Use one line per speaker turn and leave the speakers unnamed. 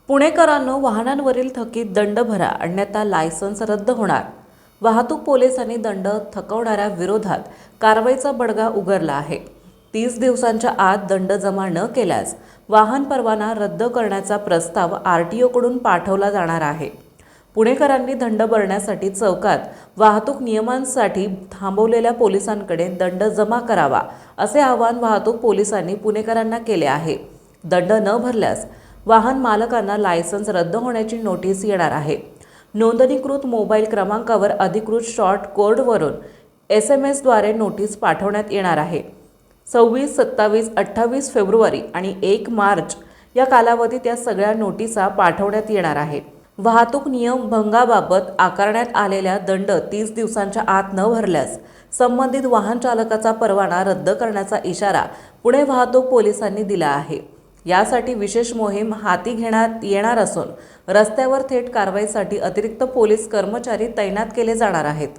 पुणेकरांनो, वाहनांवरील थकीत दंड भरा अन्यथा लायसन्स रद्द होणार। वाहतूक पोलिसांनी दंड थकवणाऱ्या विरोधात कारवाईचा बडगा उगारला आहे। 30 दिवसांच्या आत दंड जमा न केल्यास वाहन परवाना रद्द करण्याचा प्रस्ताव आरटीओ कडून पाठवला जाणार आहे। पुणेकरांनी दंड भरण्यासाठी चौकात वाहतूक नियमांसाठी थांबवलेल्या पोलिसांकडे दंड जमा करावा असे आवाहन वाहतूक पोलिसांनी पुणेकरांना केले आहे। दंड न भरल्यास वाहन मालकांना लायसन्स रद्द होण्याची नोटीस येणार आहे। नोंदणीकृत मोबाईल क्रमांकावर अधिकृत शॉर्ट कोडवरून SMS द्वारे नोटीस पाठवण्यात येणार आहे। 26, 27, 28 फेब्रुवारी आणि 1 मार्च या कालावधीत या सगळ्या नोटिसा पाठवण्यात येणार आहे। वाहतूक नियम भंगाबाबत आकारण्यात आलेला दंड 30 दिवसांच्या आत न भरल्यास संबंधित वाहन चालकाचा परवाना रद्द करण्याचा इशारा पुणे वाहतूक पोलिसांनी दिला आहे। यासाठी विशेष मोहीम हाती घेण्यात येणार असून रस्त्यावर थेट कारवाईसाठी अतिरिक्त पोलीस कर्मचारी तैनात केले जाणार आहेत।